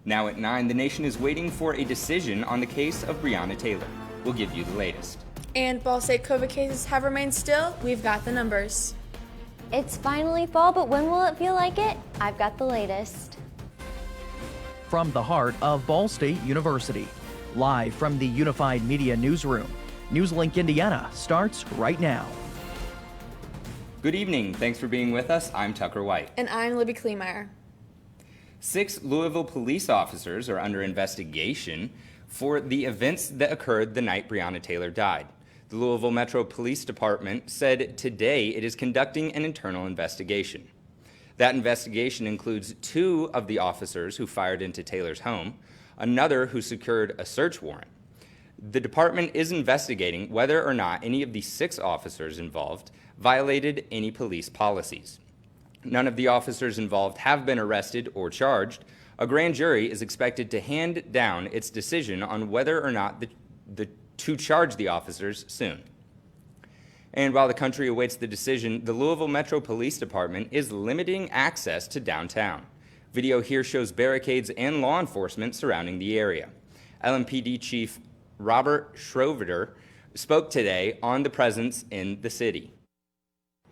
Now at 9, the nation is waiting for a decision on the case of Breonna Taylor. We'll give you the latest. And Ball State COVID cases have remained still. We've got the numbers. It's finally fall, but when will it feel like it? I've got the latest. From the heart of Ball State University, live from the Unified Media Newsroom, NewsLink Indiana starts right now. Good evening. Thanks for being with us. I'm Tucker White. And I'm Libby Kleemeyer. 6 Louisville police officers are under investigation for the events that occurred the night Breonna Taylor died. The Louisville Metro Police Department said today it is conducting an internal investigation. That investigation includes 2 of the officers who fired into Taylor's home, another who secured a search warrant. The department is investigating whether or not any of the 6 officers involved violated any police policies. None of the officers involved have been arrested or charged. A grand jury is expected to hand down its decision on whether or not to charge the officers soon. And while the country awaits the decision, the Louisville Metro Police Department is limiting access to downtown. Video here shows barricades and law enforcement surrounding the area. LMPD Chief Robert Schroeder spoke today on the presence in the city.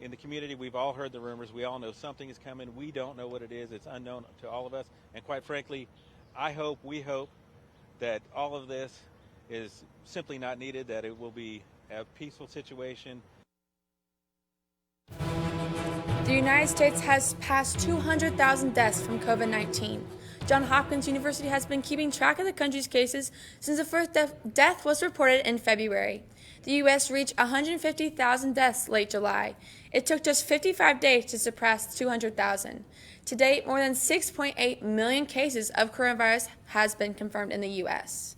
In the community, we've all heard the rumors. We all know something is coming. We don't know what it is. It's unknown to all of us. And quite frankly, we hope that all of this is simply not needed, that it will be a peaceful situation. The United States has passed 200,000 deaths from COVID-19. Johns Hopkins University has been keeping track of the country's cases since the first death was reported in February. The U.S. reached 150,000 deaths late July. It took just 55 days to surpass 200,000. To date, more than 6.8 million cases of coronavirus has been confirmed in the U.S.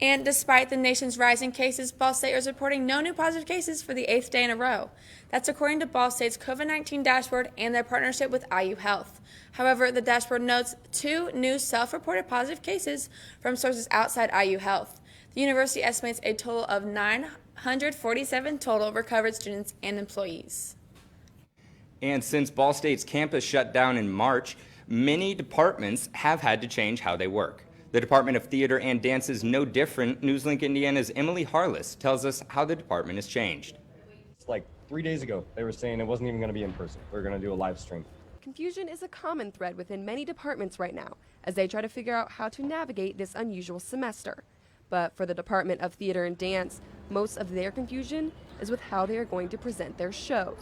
And despite the nation's rising cases, Ball State is reporting no new positive cases for the 8th day in a row. That's according to Ball State's COVID-19 dashboard and their partnership with IU Health. However, the dashboard notes 2 new self-reported positive cases from sources outside IU Health. The university estimates a total of 947 total recovered students and employees. And since Ball State's campus shut down in March, many departments have had to change how they work. The Department of Theater and Dance is no different. NewsLink Indiana's Emily Harless tells us how the department has changed. It's like 3 days ago, they were saying it wasn't even going to be in person. We were going to do a live stream. Confusion is a common thread within many departments right now as they try to figure out how to navigate this unusual semester. But for the Department of Theater and Dance, most of their confusion is with how they are going to present their shows.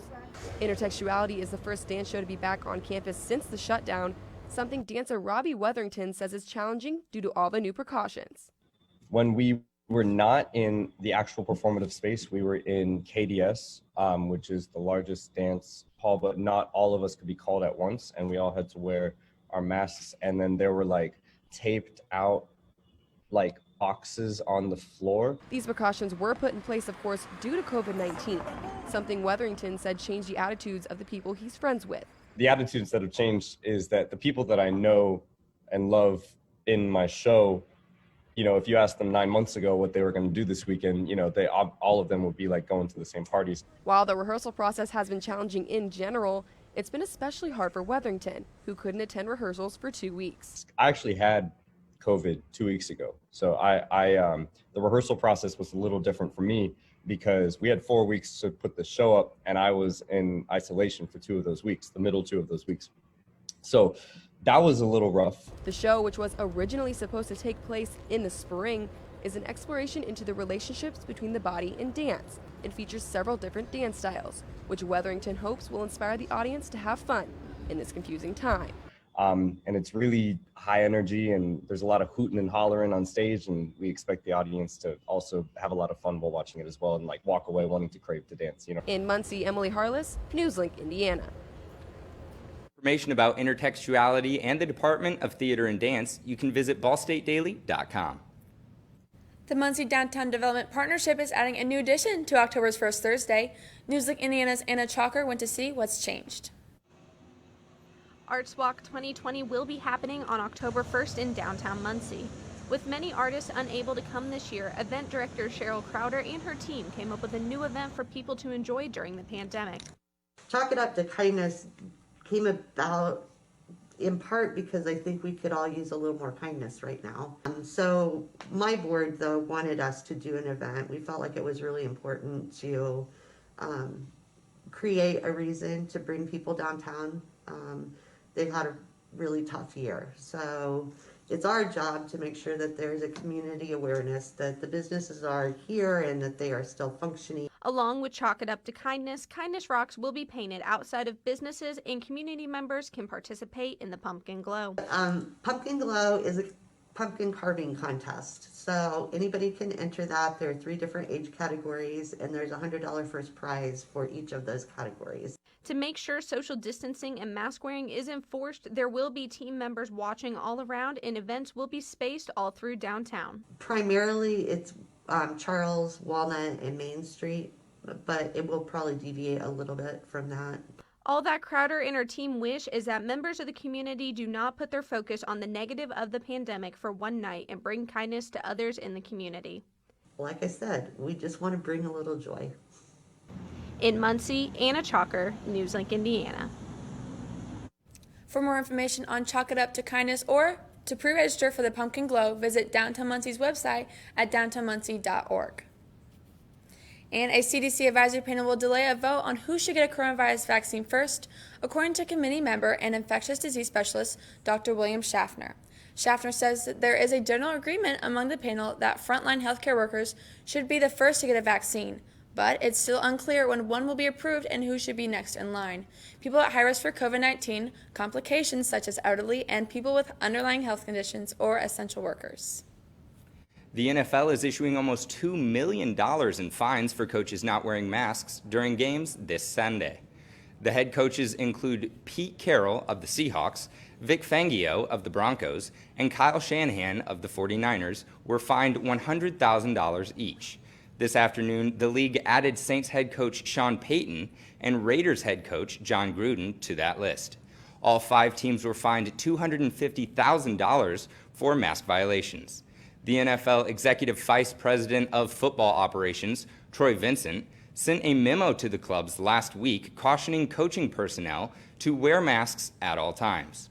Intertextuality is the first dance show to be back on campus since the shutdown, something dancer Robbie Weatherington says is challenging due to all the new precautions. When we were not in the actual performative space, we were in KDS, which is the largest dance hall, but not all of us could be called at once, and we all had to wear our masks, and then there were like taped out like boxes on the floor. These precautions were put in place, of course, due to COVID-19, something Weatherington said changed the attitudes of the people he's friends with. The attitudes that have changed is that the people that I know and love in my show, you know, if you asked them 9 months ago what they were going to do this weekend, you know, all of them would be like going to the same parties. While the rehearsal process has been challenging in general, it's been especially hard for Weatherington, who couldn't attend rehearsals for 2 weeks. I actually had COVID 2 weeks ago. So the rehearsal process was a little different for me because we had 4 weeks to put the show up and I was in isolation for 2 of those weeks, the middle 2 of those weeks. So that was a little rough. The show, which was originally supposed to take place in the spring, is an exploration into the relationships between the body and dance. It features several different dance styles, which Weatherington hopes will inspire the audience to have fun in this confusing time. And it's really high energy and there's a lot of hooting and hollering on stage, and we expect the audience to also have a lot of fun while watching it as well and like walk away wanting to crave to dance, you know. In Muncie, Emily Harless, NewsLink Indiana. information about intertextuality and the Department of Theater and Dance, you can visit ballstatedaily.com. The Muncie Downtown Development Partnership is adding a new addition to October's first Thursday. NewsLink Indiana's Anna Chalker went to see what's changed. Arts Walk 2020 will be happening on October 1st in downtown Muncie. With many artists unable to come this year, event director Cheryl Crowder and her team came up with a new event for people to enjoy during the pandemic. Chalk It Up to Kindness came about in part because I think we could all use a little more kindness right now. So my board, though, wanted us to do an event. We felt like it was really important to create a reason to bring people downtown. They've had a really tough year. So it's our job to make sure that there's a community awareness that the businesses are here and that they are still functioning. Along with Chalk It Up to Kindness, Kindness Rocks will be painted outside of businesses, and community members can participate in the Pumpkin Glow. Pumpkin Glow is a pumpkin carving contest. So anybody can enter that. There are 3 different age categories, and there's a $100 first prize for each of those categories. To make sure social distancing and mask wearing is enforced, there will be team members watching all around, and events will be spaced all through downtown. Primarily, it's Charles, Walnut, and Main Street, but it will probably deviate a little bit from that. All that Crowder and her team wish is that members of the community do not put their focus on the negative of the pandemic for one night and bring kindness to others in the community. Like I said, we just want to bring a little joy. In Muncie, Anna Chalker, NewsLink, Indiana. For more information on Chalk It Up to Kindness or to pre-register for the Pumpkin Glow, visit Downtown Muncie's website at downtownmuncie.org. And a CDC advisory panel will delay a vote on who should get a coronavirus vaccine first, according to committee member and infectious disease specialist Dr. William Schaffner. Schaffner says that there is a general agreement among the panel that frontline healthcare workers should be the first to get a vaccine, but it's still unclear when one will be approved and who should be next in line. People at high risk for COVID-19, complications such as elderly, and people with underlying health conditions or essential workers. The NFL is issuing almost $2 million in fines for coaches not wearing masks during games this Sunday. The head coaches include Pete Carroll of the Seahawks, Vic Fangio of the Broncos, and Kyle Shanahan of the 49ers were fined $100,000 each. This afternoon, the league added Saints head coach Sean Payton and Raiders head coach John Gruden to that list. All 5 teams were fined $250,000 for mask violations. The NFL Executive Vice President of Football Operations, Troy Vincent, sent a memo to the clubs last week cautioning coaching personnel to wear masks at all times.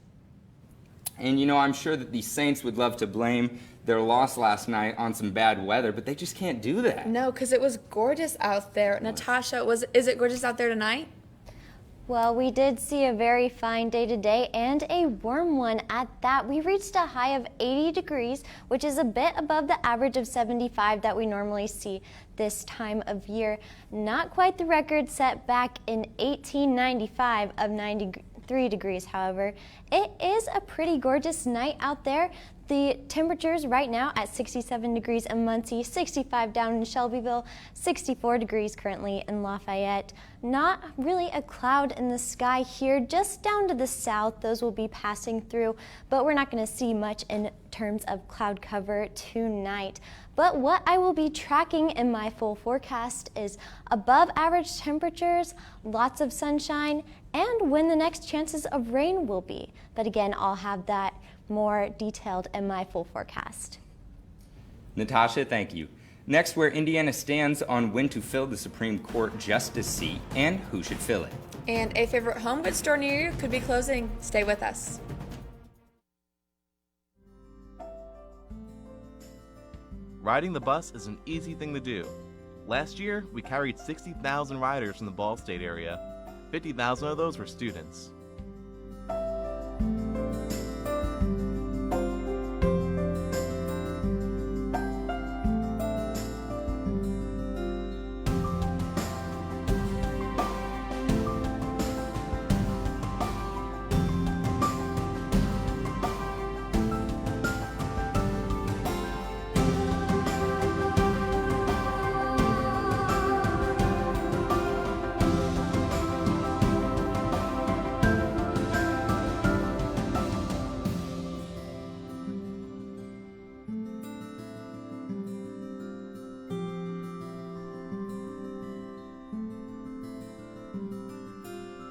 And I'm sure that the Saints would love to blame their loss last night on some bad weather, but they just can't do that. No, because it was gorgeous out there. Natasha, is it gorgeous out there tonight? Well, we did see a very fine day today and a warm one at that. We reached a high of 80 degrees, which is a bit above the average of 75 that we normally see this time of year. Not quite the record set back in 1895 of 93 degrees, however. It is a pretty gorgeous night out there. The temperatures right now at 67 degrees in Muncie, 65 down in Shelbyville, 64 degrees currently in Lafayette. Not really a cloud in the sky here, just down to the south. Those will be passing through, but we're not going to see much in terms of cloud cover tonight. But what I will be tracking in my full forecast is above average temperatures, lots of sunshine, and when the next chances of rain will be. But again, I'll have that more detailed in my full forecast. Natasha, thank you. Next, where Indiana stands on when to fill the Supreme Court justice seat and who should fill it. And a favorite home goods store near you could be closing. Stay with us. Riding the bus is an easy thing to do. Last year, we carried 60,000 riders from the Ball State area. 50,000 of those were students.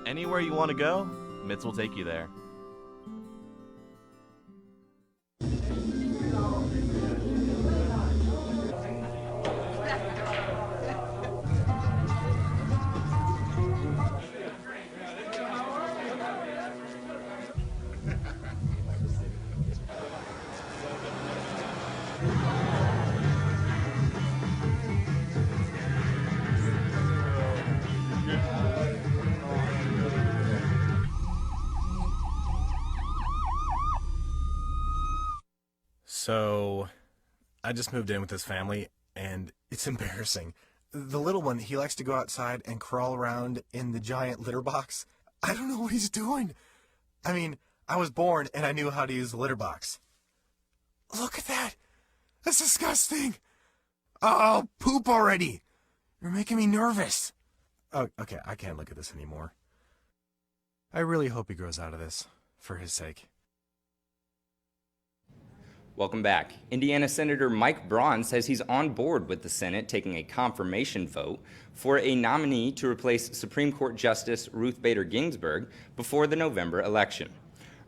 Anywhere you want to go, Mitts will take you there. So, I just moved in with this family, and it's embarrassing. The little one, he likes to go outside and crawl around in the giant litter box. I don't know what he's doing. I mean, I was born and I knew how to use the litter box. Look at that. That's disgusting. Oh, poop already. You're making me nervous. Oh, okay, I can't look at this anymore. I really hope he grows out of this, for his sake. Welcome back. Indiana Senator Mike Braun says he's on board with the Senate taking a confirmation vote for a nominee to replace Supreme Court Justice Ruth Bader Ginsburg before the November election.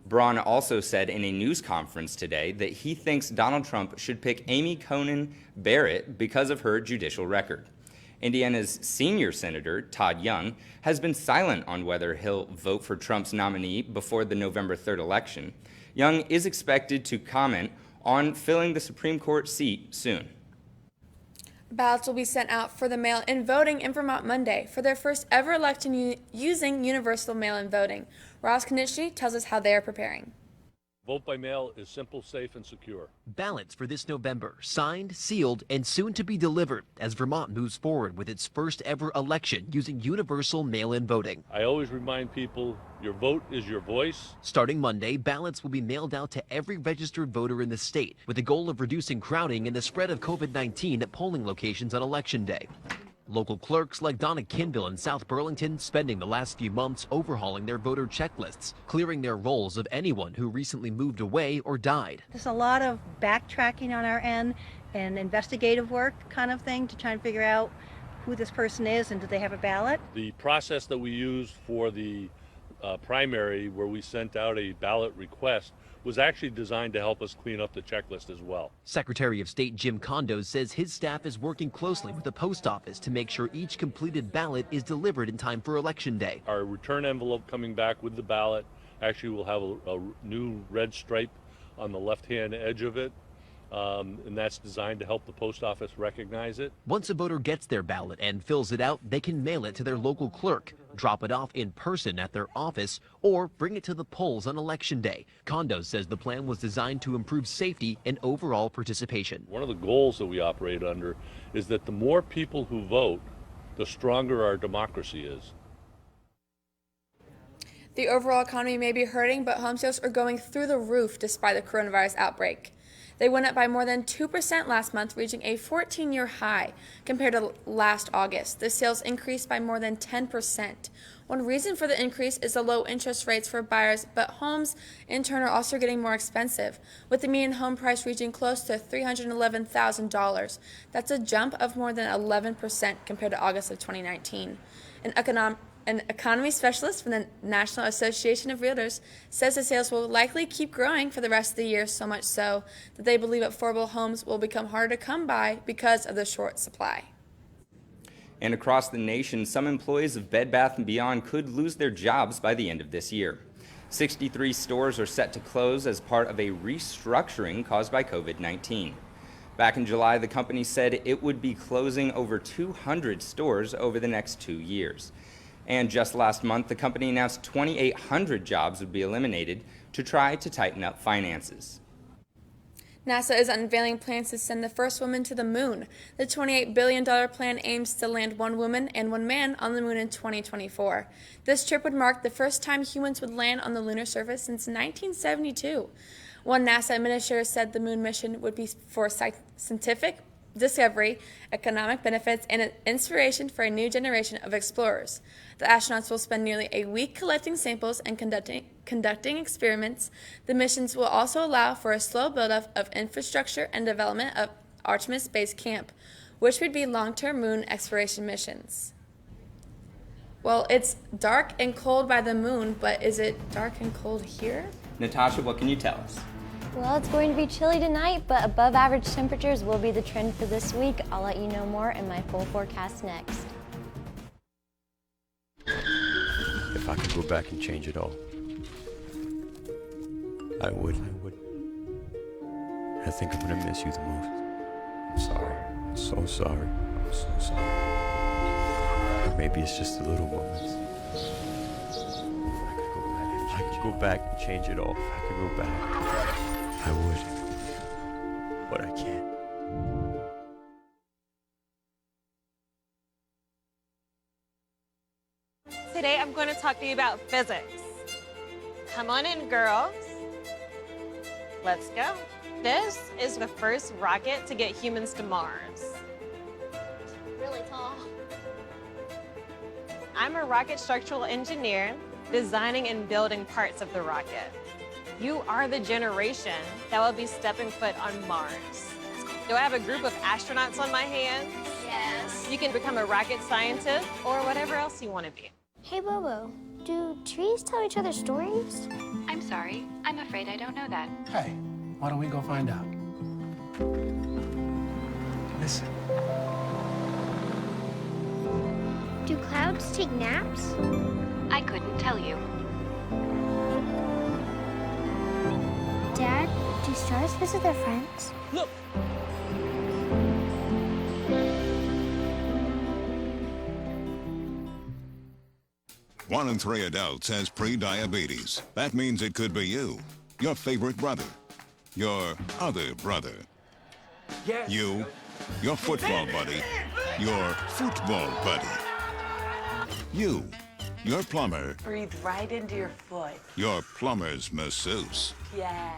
Braun also said in a news conference today that he thinks Donald Trump should pick Amy Coney Barrett because of her judicial record. Indiana's senior senator, Todd Young, has been silent on whether he'll vote for Trump's nominee before the November 3rd election. Young is expected to comment on filling the Supreme Court seat soon. Ballots will be sent out for the mail-in voting in Vermont Monday for their first ever election using universal mail-in voting. Ross Konitschny tells us how they are preparing. Vote by mail is simple, safe, and secure. Ballots for this November, signed, sealed, and soon to be delivered as Vermont moves forward with its first ever election using universal mail-in voting. I always remind people, your vote is your voice. Starting Monday, ballots will be mailed out to every registered voter in the state with the goal of reducing crowding and the spread of COVID-19 at polling locations on Election Day. Local clerks like Donna Kinville in South Burlington spending the last few months overhauling their voter checklists, clearing their rolls of anyone who recently moved away or died. There's a lot of backtracking on our end and investigative work kind of thing to try and figure out who this person is and do they have a ballot. The process that we used for the primary, where we sent out a ballot request, was actually designed to help us clean up the checklist as well. Secretary of State Jim Condos says his staff is working closely with the post office to make sure each completed ballot is delivered in time for Election Day. Our return envelope coming back with the ballot actually will have a new red stripe on the left-hand edge of it. And that's designed to help the post office recognize it. Once a voter gets their ballot and fills it out, they can mail it to their local clerk, drop it off in person at their office, or bring it to the polls on Election Day. Condos says the plan was designed to improve safety and overall participation. One of the goals that we operate under is that the more people who vote, the stronger our democracy is. The overall economy may be hurting, but home sales are going through the roof despite the coronavirus outbreak. They went up by more than 2% last month, reaching a 14-year high compared to last August. The sales increased by more than 10%. One reason for the increase is the low interest rates for buyers, but homes in turn are also getting more expensive, with the median home price reaching close to $311,000. That's a jump of more than 11% compared to August of 2019. An economy specialist from the National Association of Realtors says the sales will likely keep growing for the rest of the year, so much so that they believe affordable homes will become harder to come by because of the short supply. And across the nation, some employees of Bed Bath & Beyond could lose their jobs by the end of this year. 63 stores are set to close as part of a restructuring caused by COVID-19. Back in July, the company said it would be closing over 200 stores over the next 2 years. And just last month, the company announced 2,800 jobs would be eliminated to try to tighten up finances. NASA is unveiling plans to send the first woman to the moon. The $28 billion plan aims to land 1 woman and 1 man on the moon in 2024. This trip would mark the first time humans would land on the lunar surface since 1972. One NASA administrator said the moon mission would be for scientific discovery, economic benefits, and an inspiration for a new generation of explorers. The astronauts will spend nearly a week collecting samples and conducting experiments. The missions will also allow for a slow buildup of infrastructure and development of Artemis Base Camp, which would be long-term moon exploration missions. Well, it's dark and cold by the moon, but is it dark and cold here? Natasha, what can you tell us? Well, it's going to be chilly tonight, but above average temperatures will be the trend for this week. I'll let you know more in my full forecast next. If I could go back and change it all, I would. I think I'm gonna miss you the most. I'm sorry. I'm so sorry. I'm so sorry. Maybe it's just the little moments. If I could go back and change it all, if I could go back, I would. but I can't. Today I'm going to talk to you about physics. Come on in, girls. Let's go. This is the first rocket to get humans to Mars. Really tall. I'm a rocket structural engineer, designing and building parts of the rocket. You are the generation that will be stepping foot on Mars. Do I have a group of astronauts on my hands? Yes. You can become a rocket scientist or whatever else you want to be. Hey, Bobo, do trees tell each other stories? I'm sorry. I'm afraid I don't know that. Hey, why don't we go find out? Listen. Do clouds take naps? I couldn't tell you. Dad, do stars visit their friends? Look! One in 3 adults has pre-diabetes. That means it could be you, your favorite brother, your other brother, Yes. you, your football buddy, your football buddy, you, your plumber, Breathe right into your foot. your plumber's masseuse, Yes.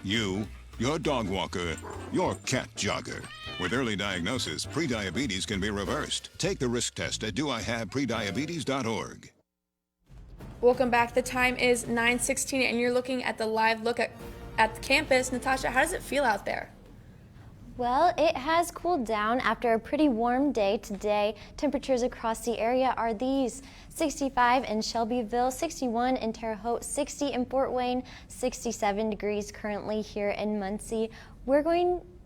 you, your dog walker, your cat jogger. With early diagnosis, pre-diabetes can be reversed. Take the risk test at doihaveprediabetes.org. Welcome back. The time is 9:16 and you're looking at the live look at the campus. Natasha, how does it feel out there? Well, it has cooled down after a pretty warm day today. Temperatures across the area are these: 65 in Shelbyville, 61 in Terre Haute, 60 in Fort Wayne, 67 degrees currently here in Muncie.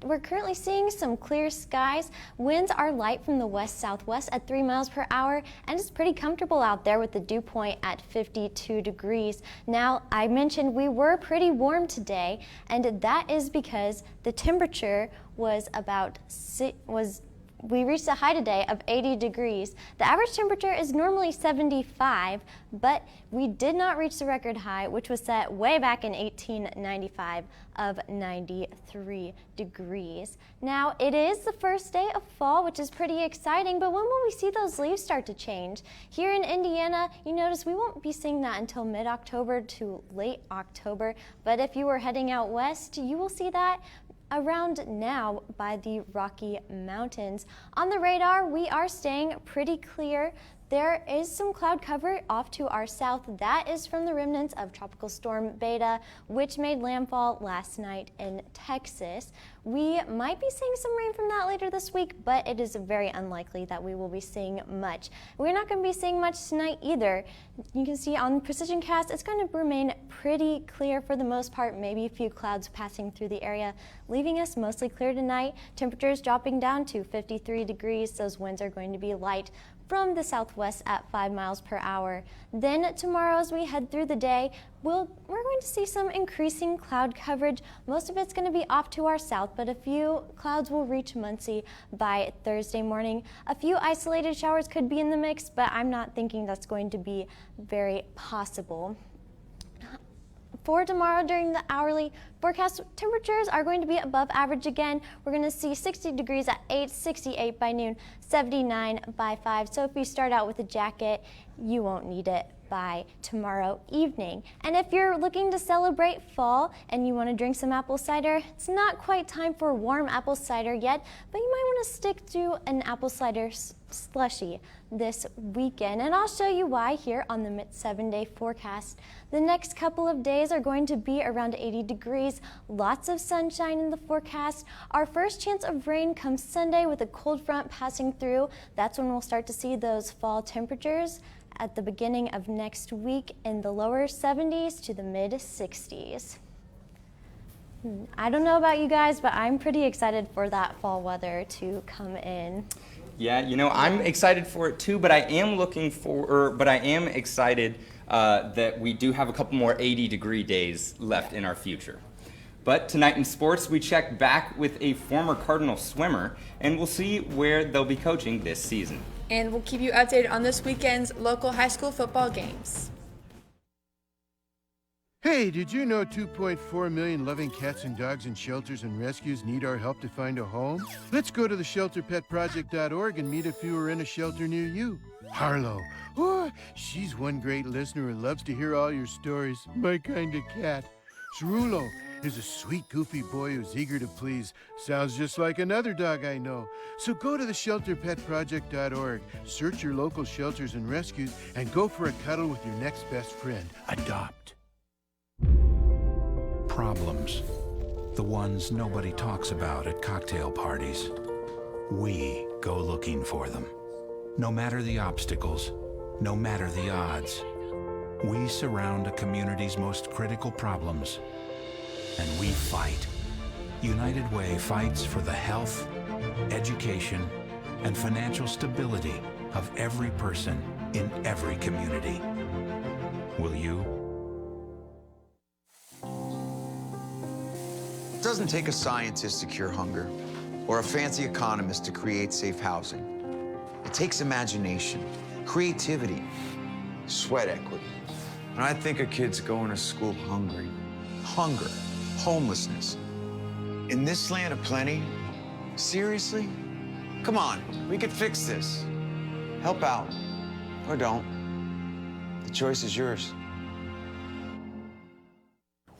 We're currently seeing some clear skies. Winds are light from the west-southwest at 3 miles per hour, and it's pretty comfortable out there with the dew point at 52 degrees. Now, I mentioned we were pretty warm today, and that is because the temperature we reached a high today of 80 degrees. The average temperature is normally 75, but we did not reach the record high, which was set way back in 1895 of 93 degrees. Now, it is the first day of fall, which is pretty exciting, but when will we see those leaves start to change? Here in Indiana, you notice we won't be seeing that until mid-October to late October, but if you were heading out west, you will see that around now by the Rocky Mountains. On the radar, we are staying pretty clear. There is some cloud cover off to our south. That is from the remnants of Tropical Storm Beta, which made landfall last night in Texas. We might be seeing some rain from that later this week, but it is very unlikely that we will be seeing much. We're not going to be seeing much tonight either. You can see on Precision Cast, it's going to remain pretty clear for the most part, maybe a few clouds passing through the area, leaving us mostly clear tonight. Temperatures dropping down to 53 degrees. Those winds are going to be light from the southwest at 5 miles per hour. Then tomorrow, as we head through the day, we're going to see some increasing cloud coverage. Most of it's going to be off to our south, but a few clouds will reach Muncie by Thursday morning. A few isolated showers could be in the mix, but I'm not thinking that's going to be very possible. For tomorrow during the hourly forecast, temperatures are going to be above average again. We're going to see 60 degrees at 8, 68 by noon, 79 by 5. So if you start out with a jacket, you won't need it by tomorrow evening. And if you're looking to celebrate fall and you want to drink some apple cider, it's not quite time for warm apple cider yet, but you might want to stick to an apple cider slushie this weekend. And I'll show you why here on the 7-day forecast. The next couple of days are going to be around 80 degrees, lots of sunshine in the forecast. Our first chance of rain comes Sunday with a cold front passing through. That's when we'll start to see those fall temperatures at the beginning of next week in the lower 70s to the mid 60s. I don't know about you guys, but I'm pretty excited for that fall weather to come in. Yeah, you know, I'm excited for it too, but I am excited that we do have a couple more 80-degree days left in our future. But tonight in sports, we check back with a former Cardinal swimmer, and we'll see where they'll be coaching this season. And we'll keep you updated on this weekend's local high school football games. Hey, did you know 2.4 million loving cats and dogs in shelters and rescues need our help to find a home? Let's go to the shelterpetproject.org and meet a few who are in a shelter near you. Harlow, oh, she's one great listener who loves to hear all your stories. My kind of cat. Cerulo is a sweet, goofy boy who's eager to please. Sounds just like another dog I know. So go to the shelterpetproject.org, search your local shelters and rescues, and go for a cuddle with your next best friend. Adopt. Problems. The ones nobody talks about at cocktail parties. We go looking for them. No matter the obstacles, no matter the odds, we surround a community's most critical problems, and we fight. United Way fights for the health, education, and financial stability of every person in every community. Will you? It doesn't take a scientist to cure hunger or a fancy economist to create safe housing. It takes imagination, creativity, sweat equity. When I think of kids going to school hungry, hunger, homelessness, in this land of plenty, seriously? Come on, we could fix this. Help out, or don't. The choice is yours.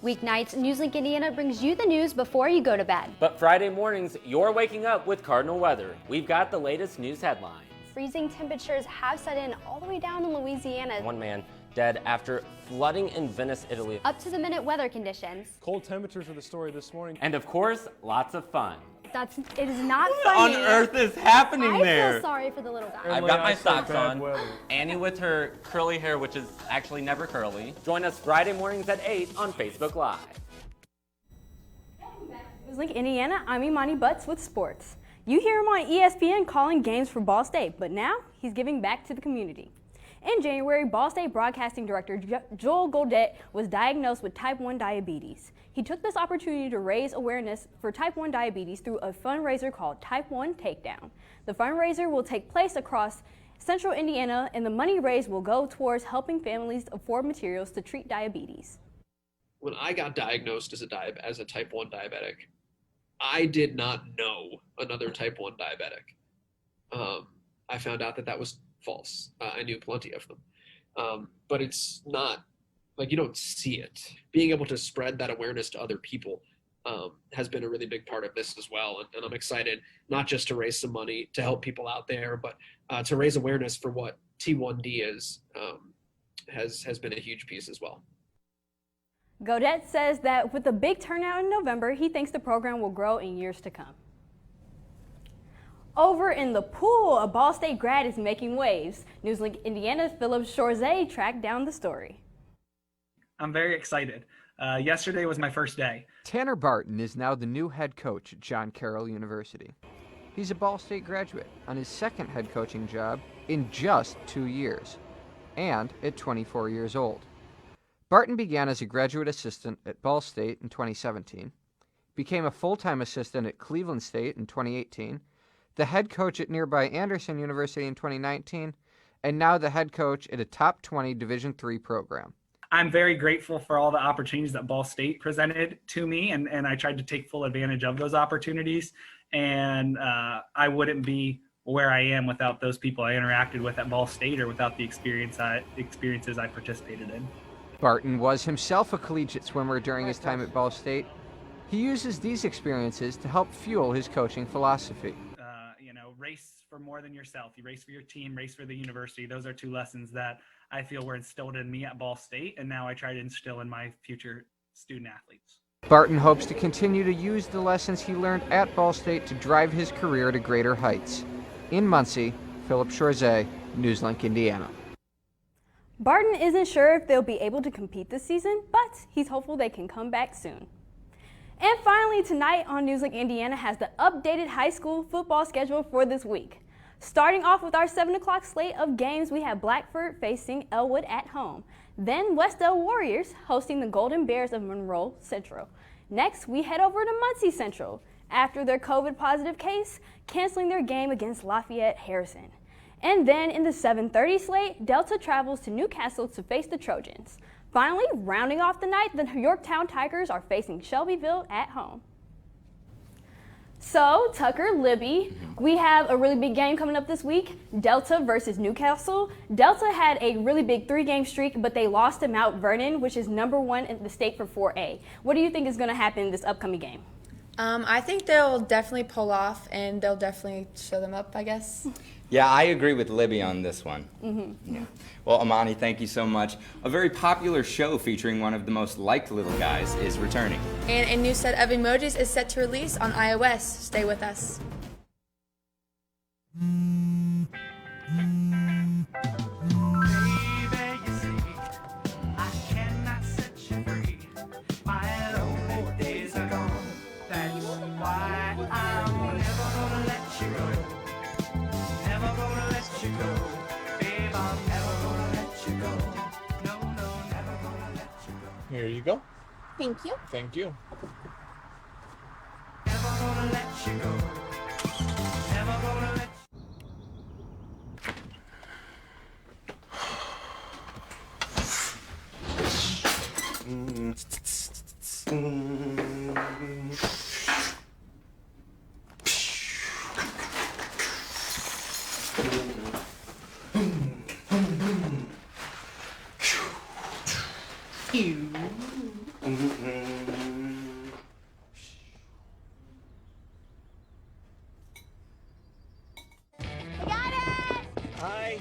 Weeknights, NewsLink Indiana brings you the news before you go to bed. But Friday mornings, you're waking up with Cardinal weather. We've got the latest news headlines. Freezing temperatures have set in all the way down in Louisiana. One man dead after flooding in Venice, Italy. Up to the minute weather conditions. Cold temperatures are the story this morning. And of course, lots of fun. It is not What funny. on earth is happening there? I feel sorry for the little guy. I've got my socks on. Annie with her curly hair, which is actually never curly. Join us Friday mornings at 8 on Facebook Live. NewsLink Indiana, I'm Imani Butts with sports. You hear him on ESPN calling games for Ball State, but now he's giving back to the community. In January, Ball State broadcasting director Joel Goldet was diagnosed with type 1 diabetes. He took this opportunity to raise awareness for type 1 diabetes through a fundraiser called Type 1 Takedown. The fundraiser will take place across central Indiana, and the money raised will go towards helping families afford materials to treat diabetes. When I got diagnosed as a type 1 diabetic, I did not know another type 1 diabetic. I found out that was false. I knew plenty of them. But it's not, like, you don't see it. Being able to spread that awareness to other people has been a really big part of this as well. And I'm excited not just to raise some money to help people out there, but to raise awareness for what T1D is, has been a huge piece as well. Godet says that with the big turnout in November, he thinks the program will grow in years to come. Over in the pool, a Ball State grad is making waves. NewsLink Indiana's Philip Chorzay tracked down the story. I'm very excited. Yesterday was my first day. Tanner Barton is now the new head coach at John Carroll University. He's a Ball State graduate on his second head coaching job in just 2 years, and at 24 years old. Barton began as a graduate assistant at Ball State in 2017, became a full-time assistant at Cleveland State in 2018, the head coach at nearby Anderson University in 2019, and now the head coach at a top 20 Division III program. I'm very grateful for all the opportunities that Ball State presented to me, and I tried to take full advantage of those opportunities. And I wouldn't be where I am without those people I interacted with at Ball State or without the experiences I participated in. Barton was himself a collegiate swimmer during his time at Ball State. He uses these experiences to help fuel his coaching philosophy. Race for more than yourself. You race for your team, race for the university. Those are two lessons that I feel were instilled in me at Ball State, and now I try to instill in my future student athletes. Barton hopes to continue to use the lessons he learned at Ball State to drive his career to greater heights. In Muncie, Philip Chorzay, NewsLink Indiana. Barton isn't sure if they'll be able to compete this season, but he's hopeful they can come back soon. And finally, tonight on NewsLink Indiana has the updated high school football schedule for this week. Starting off with our 7 o'clock slate of games, we have Blackford facing Elwood at home. Then Westdale Warriors hosting the Golden Bears of Monroe Central. Next, we head over to Muncie Central after their COVID positive case, canceling their game against Lafayette Harrison. And then in the 7:30 slate, Delta travels to Newcastle to face the Trojans. Finally, rounding off the night, the Yorktown Tigers are facing Shelbyville at home. So, Tucker, Libby, we have a really big game coming up this week, Delta versus Newcastle. Delta had a really big 3-game streak, but they lost to Mount Vernon, which is #1 in the state for 4A. What do you think is going to happen in this upcoming game? I think they'll definitely pull off, and they'll definitely show them up, I guess. Yeah, I agree with Libby on this one. Mm-hmm. Yeah. Well, Amani, thank you so much. A very popular show featuring one of the most liked little guys is returning. And a new set of emojis is set to release on iOS. Stay with us. Here you go. Thank you. Thank you. Hi.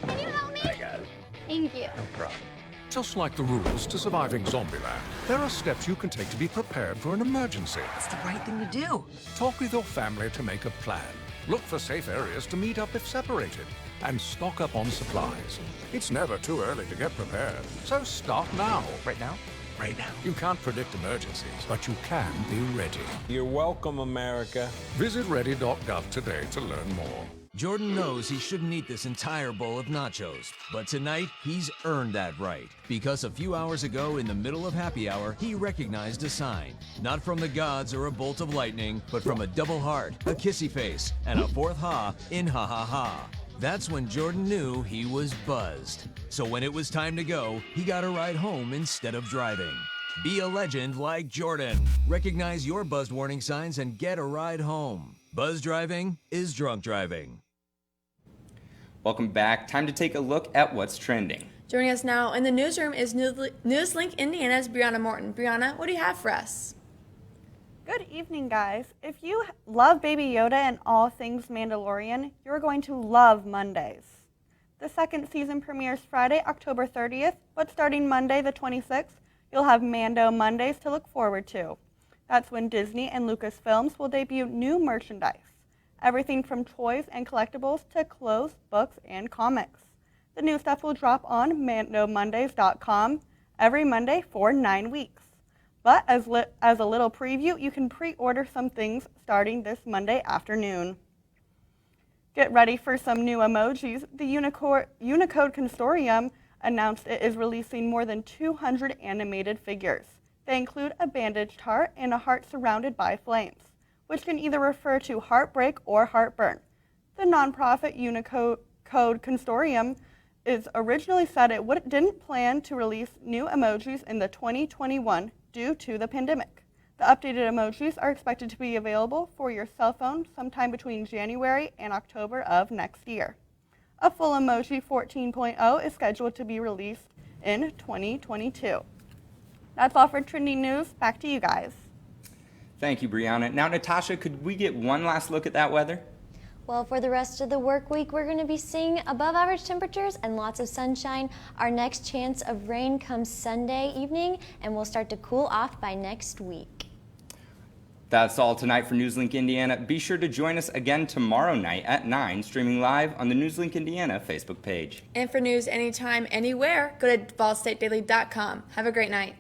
Can you help me? I got it. Thank you. No problem. Just like the rules to surviving Zombieland, there are steps you can take to be prepared for an emergency. It's the right thing to do. Talk with your family to make a plan. Look for safe areas to meet up if separated. And stock up on supplies. It's never too early to get prepared. So start now. Right now? Right now. You can't predict emergencies, but you can be ready. You're welcome, America. Visit ready.gov today to learn more. Jordan knows he shouldn't eat this entire bowl of nachos, but tonight he's earned that right. Because a few hours ago, in the middle of happy hour, he recognized a sign. Not from the gods or a bolt of lightning, but from a double heart, a kissy face, and a fourth ha in ha ha ha. That's when Jordan knew he was buzzed. So when it was time to go, he got a ride home instead of driving. Be a legend like Jordan. Recognize your buzzed warning signs and get a ride home. Buzz driving is drunk driving. Welcome back. Time to take a look at what's trending. Joining us now in the newsroom is NewsLink Indiana's Brianna Morton. Brianna, what do you have for us? Good evening, guys. If you love Baby Yoda and all things Mandalorian, you're going to love Mondays. The second season premieres Friday, October 30th, but starting Monday the 26th, you'll have Mando Mondays to look forward to. That's when Disney and Lucasfilms will debut new merchandise. Everything from toys and collectibles to clothes, books, and comics. The new stuff will drop on MandoMondays.com every Monday for 9 weeks. But as a little preview, you can pre-order some things starting this Monday afternoon. Get ready for some new emojis. The Unicode Consortium announced it is releasing more than 200 animated figures. They include a bandaged heart and a heart surrounded by flames, which can either refer to heartbreak or heartburn. The nonprofit Unicode Consortium is originally said it didn't plan to release new emojis in the 2021 due to the pandemic. The updated emojis are expected to be available for your cell phone sometime between January and October of next year. A full emoji 14.0 is scheduled to be released in 2022. That's all for trending news. Back to you guys. Thank you, Brianna. Now, Natasha, could we get one last look at that weather? Well, for the rest of the work week, we're going to be seeing above average temperatures and lots of sunshine. Our next chance of rain comes Sunday evening, and we'll start to cool off by next week. That's all tonight for NewsLink Indiana. Be sure to join us again tomorrow night at 9, streaming live on the NewsLink Indiana Facebook page. And for news anytime, anywhere, go to ballstatedaily.com. Have a great night.